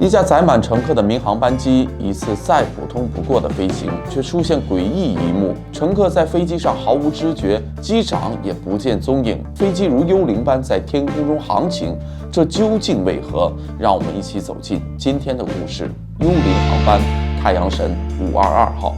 一架载满乘客的民航班机，一次再普通不过的飞行，却出现诡异一幕：乘客在飞机上毫无知觉，机长也不见踪影，飞机如幽灵般在天空中航行，这究竟为何？让我们一起走进今天的故事——幽灵航班太阳神522号。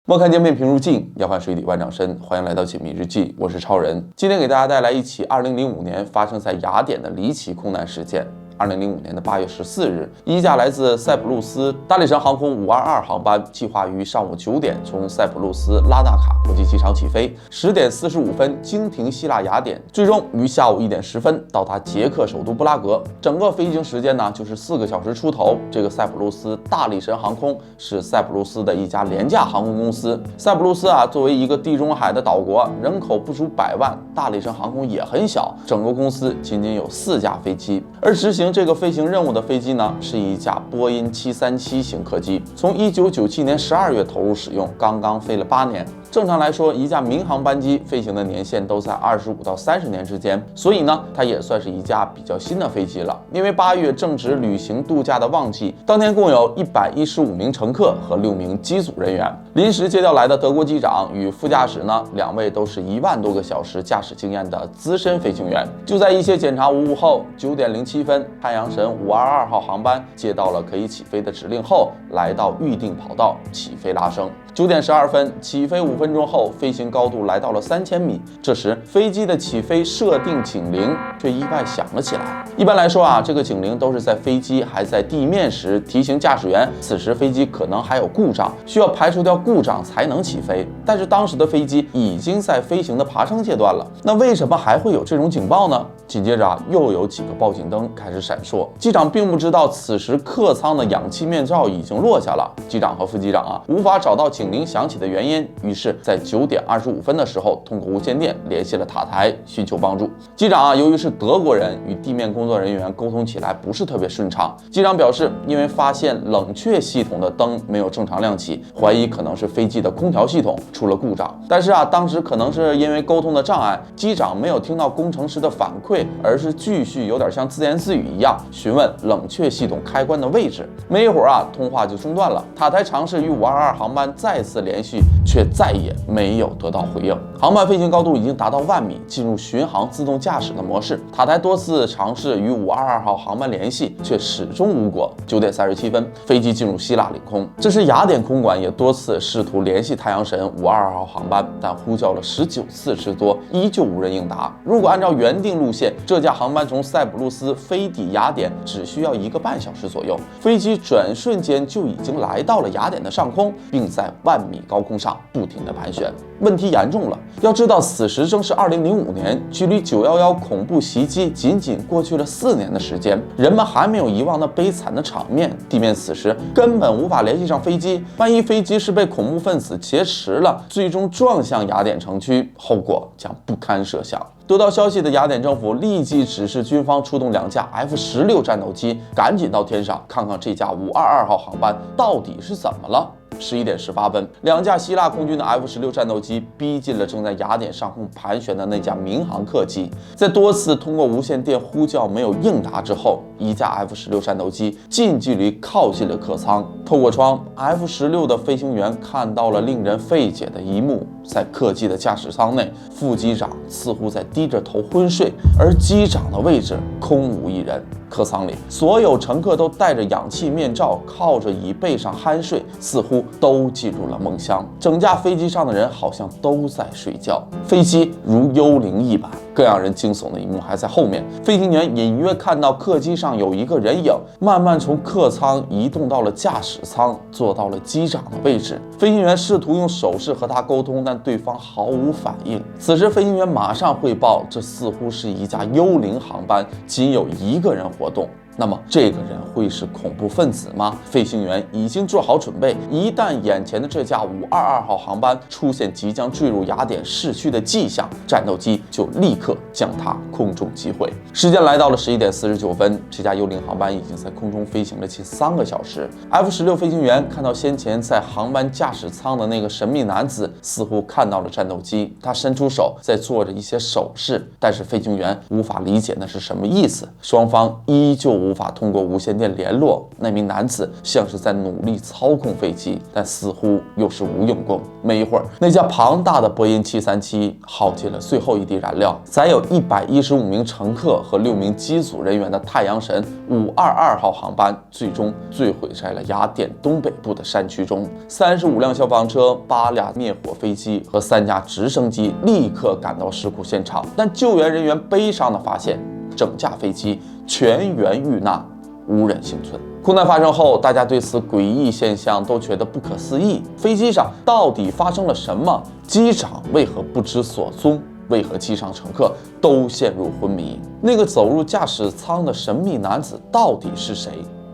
莫看江面平如镜，遥看水底万丈深。欢迎来到解密日记，我是超人。今天给大家带来一起2005年发生在雅典的离奇空难事件。2005年8月14日，一架来自塞浦路斯大力神航空522航班计划于上午9点从塞浦路斯拉纳卡国际机场起飞，10点45分经停希腊雅典，最终于下午1点10分到达捷克首都布拉格。整个飞行时间呢就是4个小时出头。这个塞浦路斯大力神航空是塞浦路斯的一家廉价航空公司。塞浦路斯作为一个地中海的岛国，人口不足100万，大力神航空也很小，整个公司仅有4架飞机，而执行这个飞行任务的飞机呢，是一架波音737型客机，从1997年12月投入使用，刚刚飞了8年。正常来说，一架民航班机飞行的年限都在25到30年之间，所以呢，它也算是一架比较新的飞机了。因为8月正值旅行度假的旺季，当天共有115名乘客和6名机组人员。临时借调来的德国机长与副驾驶呢，2位都是1万多个小时驾驶经验的资深飞行员。就在一切检查无误后，9点07分，太阳神522号航班接到了可以起飞的指令后，来到预定跑道起飞拉升。9点12分，起飞5分钟后，飞行高度来到了3000米。这时，飞机的起飞设定警铃却意外响了起来。一般来说这个警铃都是在飞机还在地面时提醒驾驶员，此时飞机可能还有故障，需要排除掉故障才能起飞。但是当时的飞机已经在飞行的爬升阶段了，那为什么还会有这种警报呢？紧接着又有几个报警灯开始闪烁。机长并不知道此时客舱的氧气面罩已经落下了。机长和副机长无法找到警铃响起的原因，于是在9点25分的时候，通过无线电联系了塔台寻求帮助。机长由于是德国人，与地面工作人员沟通起来不是特别顺畅。机长表示，因为发现冷却系统的灯没有正常亮起，怀疑可能是飞机的空调系统出了故障。但是当时可能是因为沟通的障碍，机长没有听到工程师的反馈，而是继续有点像自言自语一样询问冷却系统开关的位置。没一会儿通话就中断了。塔台尝试与522航班再次联系，却再也没有得到回应。航班飞行高度已经达到1万米，进入巡航自动驾驶的模式。塔台多次尝试与522号航班联系，却始终无果。9点37分，飞机进入希腊领空。这时雅典空管也多次试图联系太阳神522号航班，但呼叫了19次之多，依旧无人应答。如果按照原定路线，这架航班从塞浦路斯飞抵雅典只需要1个半小时左右，飞机转瞬间就已经来到了雅典的上空，并在1万米高空上不停地盘旋。问题严重了，要知道此时正是2005年，距离911恐怖袭击仅过去了4年的时间，人们还没有遗忘那悲惨的场面。地面此时根本无法联系上飞机，万一飞机是被恐怖分子劫持了，最终撞向雅典城区，后果将不堪设想。得到消息的雅典政府立即指示军方出动2架 F-16战斗机，赶紧到天上看看这架522号航班到底是怎么了。11点18分，2架希腊空军的 F-16战斗机逼近了正在雅典上空盘旋的那架民航客机。在多次通过无线电呼叫没有应答之后，一架 F-16战斗机近距离靠近了客舱。透过窗， F-16的飞行员看到了令人费解的一幕：在客机的驾驶舱内，副机长似乎在低着头昏睡，而机长的位置空无一人。客舱里所有乘客都戴着氧气面罩，靠着椅背上酣睡，似乎都进入了梦乡。整架飞机上的人好像都在睡觉，飞机如幽灵一般。更让人惊悚的一幕还在后面，飞行员隐约看到客机上有一个人影，慢慢从客舱移动到了驾驶舱，坐到了机长的位置。飞行员试图用手势和他沟通，但对方毫无反应。此时飞行员马上汇报，这似乎是一架幽灵航班，仅有1个人活动。那么这个人会是恐怖分子吗？飞行员已经做好准备，一旦眼前的这架522号航班出现即将坠入雅典市区的迹象，战斗机就立刻将它空中击毁。时间来到了11点49分，这架幽灵航班已经在空中飞行了近3个小时。F-16飞行员看到先前在航班驾驶舱的那个神秘男子，似乎看到了战斗机，他伸出手在做着一些手势，但是飞行员无法理解那是什么意思。双方依旧无法通过无线电联络。那名男子像是在努力操控飞机，但似乎又是无用功。没一会儿，那架庞大的波音737耗尽了最后一滴燃料，载有115名乘客和6名机组人员的太阳神522号航班最终坠毁在了雅典东北部的山区中。35辆消防车、8辆灭火飞机和3架直升机立刻赶到事故现场，但救援人员悲伤地发现，整架飞机全员遇难，无人幸存。空难发生后，大家对此诡异现象都觉得不可思议。飞机上到底发生了什么？机长为何不知所踪？为何机上乘客都陷入昏迷？那个走入驾驶舱的神秘男子到底是谁？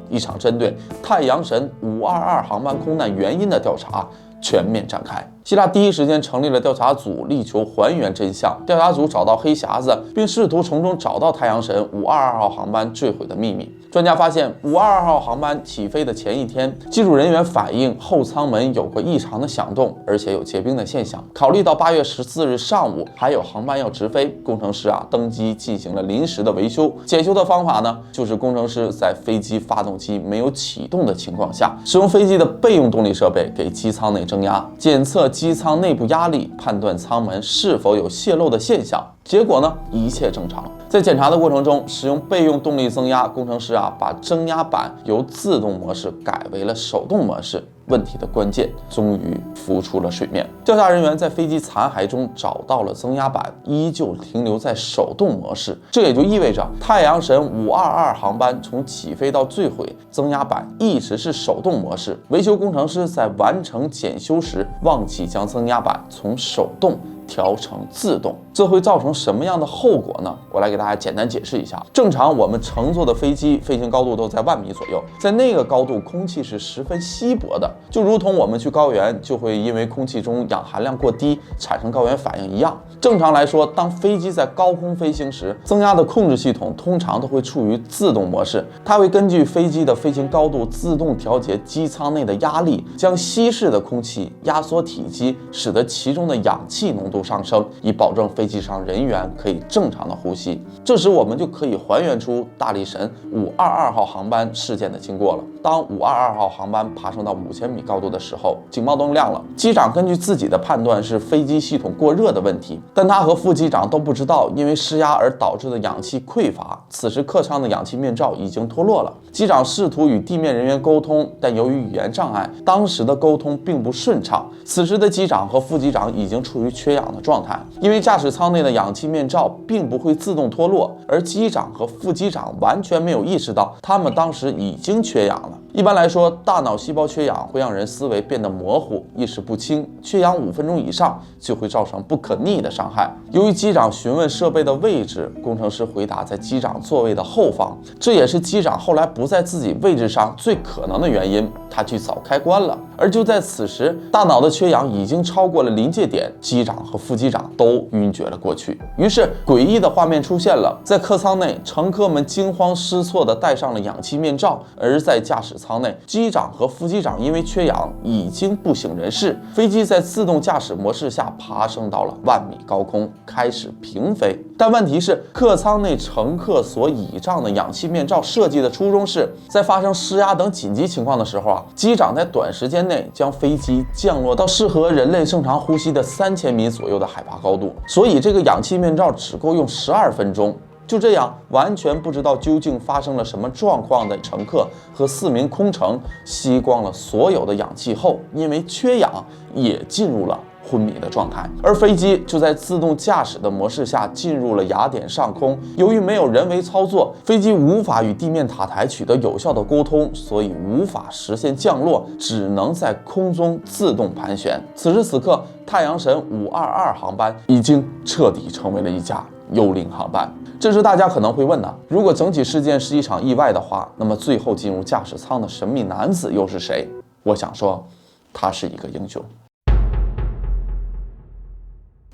一场针对太阳神522航班空难原因的调查全面展开。希腊第一时间成立了调查组，力求还原真相。调查组找到黑匣子，并试图从中找到太阳神522号航班坠毁的秘密。专家发现，522号航班起飞的前一天，机组人员反映后舱门有过异常的响动，而且有结冰的现象。考虑到8月14日上午还有航班要直飞，工程师登机进行了临时的维修。检修的方法呢，就是工程师在飞机发动机没有启动的情况下，使用飞机的备用动力设备给机舱内增压，检测机舱内部压力，判断舱门是否有泄漏的现象。结果呢，一切正常。在检查的过程中，使用备用动力增压，工程师把增压板由自动模式改为了手动模式。问题的关键终于浮出了水面。调查人员在飞机残骸中找到了增压板，依旧停留在手动模式。这也就意味着太阳神522航班从起飞到坠毁，增压板一直是手动模式。维修工程师在完成检修时忘记将增压板从手动调成自动，这会造成什么样的后果呢？我来给大家简单解释一下。正常我们乘坐的飞机飞行高度都在10000米左右，在那个高度空气是十分稀薄的，就如同我们去高原就会因为空气中氧含量过低产生高原反应一样。正常来说，当飞机在高空飞行时，增压的控制系统通常都会处于自动模式，它会根据飞机的飞行高度自动调节机舱内的压力，将稀释的空气压缩体积，使得其中的氧气浓度上升，以保证飞机上人员可以正常的呼吸。这时我们就可以还原出大力神522号航班事件的经过了。当522号航班爬升到5000米高度的时候，警报灯亮了。机长根据自己的判断是飞机系统过热的问题，但他和副机长都不知道因为失压而导致的氧气匮乏。此时客舱的氧气面罩已经脱落了。机长试图与地面人员沟通，但由于语言障碍，当时的沟通并不顺畅。此时的机长和副机长已经处于缺氧的状态，因为驾驶舱内的氧气面罩并不会自动脱落，而机长和副机长完全没有意识到他们当时已经缺氧了。一般来说，大脑细胞缺氧会让人思维变得模糊，意识不清，缺氧5分钟以上就会造成不可逆的伤害。由于机长询问设备的位置，工程师回答在机长座位的后方，这也是机长后来不在自己位置上最可能的原因，他去找开关了。而就在此时，大脑的缺氧已经超过了临界点，机长和副机长都晕厥了过去。于是诡异的画面出现了，在客舱内，乘客们惊慌失措地戴上了氧气面罩，而在驾驶舱内，机长和副机长因为缺氧已经不省人事。飞机在自动驾驶模式下爬升到了10000米高空，开始平飞。但问题是，客舱内乘客所倚仗的氧气面罩设计的初衷是在发生失压等紧急情况的时候机长在短时间内将飞机降落到适合人类正常呼吸的3000米左右的海拔高度，所以这个氧气面罩只够用12分钟。就这样，完全不知道究竟发生了什么状况的乘客和4名空乘吸光了所有的氧气后，因为缺氧也进入了昏迷的状态，而飞机就在自动驾驶的模式下进入了雅典上空。由于没有人为操作，飞机无法与地面塔台取得有效的沟通，所以无法实现降落，只能在空中自动盘旋。此时此刻，太阳神522航班已经彻底成为了一架幽灵航班。这时大家可能会问如果整体事件是一场意外的话，那么最后进入驾驶舱的神秘男子又是谁？我想说，他是一个英雄。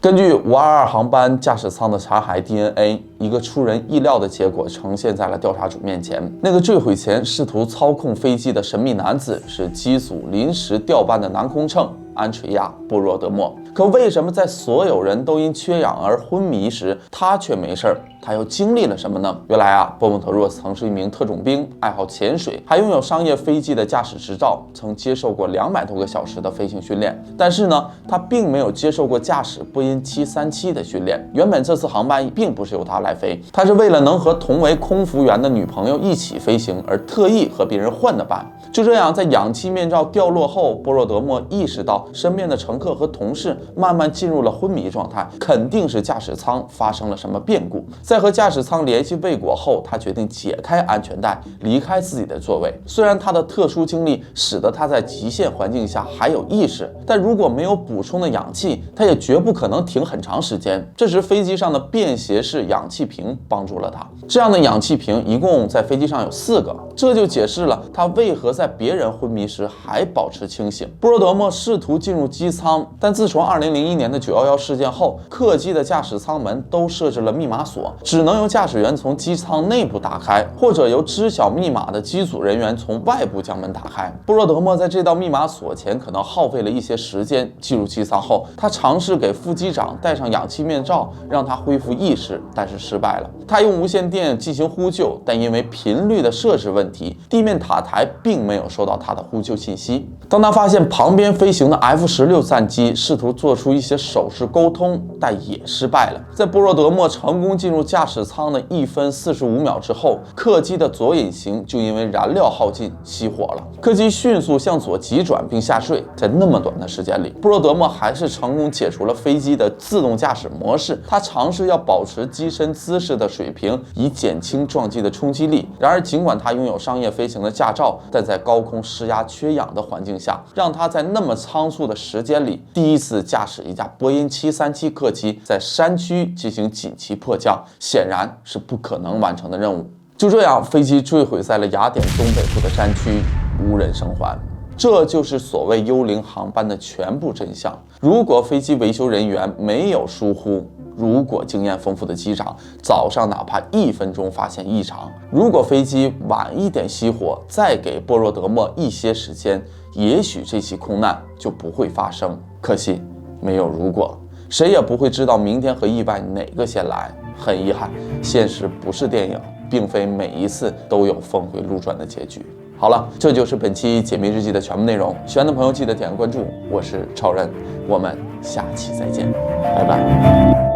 根据522航班驾驶舱的残骸 DNA， 一个出人意料的结果呈现在了调查组面前。那个坠毁前试图操控飞机的神秘男子是机组临时调班的男空乘安垂亚·波若德莫。可为什么在所有人都因缺氧而昏迷时，他却没事儿？他又经历了什么呢？原来波莫特若曾是一名特种兵，爱好潜水，还拥有商业飞机的驾驶执照，曾接受过200多个小时的飞行训练。但是呢，他并没有接受过驾驶波音737的训练。原本这次航班并不是由他来飞，他是为了能和同为空服员的女朋友一起飞行而特意和别人换的班。就这样，在氧气面罩掉落后，波若德莫意识到身边的乘客和同事慢慢进入了昏迷状态，肯定是驾驶舱发生了什么变故。在和驾驶舱联系未果后，他决定解开安全带，离开自己的座位。虽然他的特殊经历使得他在极限环境下还有意识，但如果没有补充的氧气，他也绝不可能停很长时间。这时飞机上的便携式氧气瓶帮助了他。这样的氧气瓶一共在飞机上有4个，这就解释了他为何在别人昏迷时还保持清醒。波若德莫试图进入机舱，但自从2001年的911事件后，客机的驾驶舱门都设置了密码锁，只能由驾驶员从机舱内部打开，或者由知晓密码的机组人员从外部将门打开。波若德莫在这道密码锁前可能耗费了一些时间。进入机舱后，他尝试给副机长戴上氧气面罩，让他恢复意识，但是失败了。他用无线电进行呼救，但因为频率的设置问题，地面塔台并没有收到他的呼救信息。当他发现旁边飞行的 F-16战机试图做出一些手势沟通，但也失败了。在波若德莫成功进入驾驶舱的1分45秒之后，客机的左引擎就因为燃料耗尽熄火了。客机迅速向左急转并下坠。在那么短的时间里，波若德莫还是成功解除了飞机的自动驾驶模式。他尝试要保持机身姿势的水平，以减轻撞击的冲击力。然而，尽管他拥有商业飞行的驾照，但在高空施压缺氧的环境下，让他在那么仓促的时间里，第一次驾驶一架波音737客机在山区进行紧急迫降，显然是不可能完成的任务。就这样，飞机坠毁在了雅典东北部的山区，无人生还。这就是所谓幽灵航班的全部真相。如果飞机维修人员没有疏忽，如果经验丰富的机长早上哪怕1分钟发现异常，如果飞机晚一点熄火，再给波若德莫一些时间，也许这起空难就不会发生。可惜没有如果，谁也不会知道明天和意外哪个先来。很遗憾，现实不是电影，并非每一次都有峰回路转的结局。好了，这就是本期解密日记的全部内容。喜欢的朋友记得点个关注，我是超人，我们下期再见，拜拜。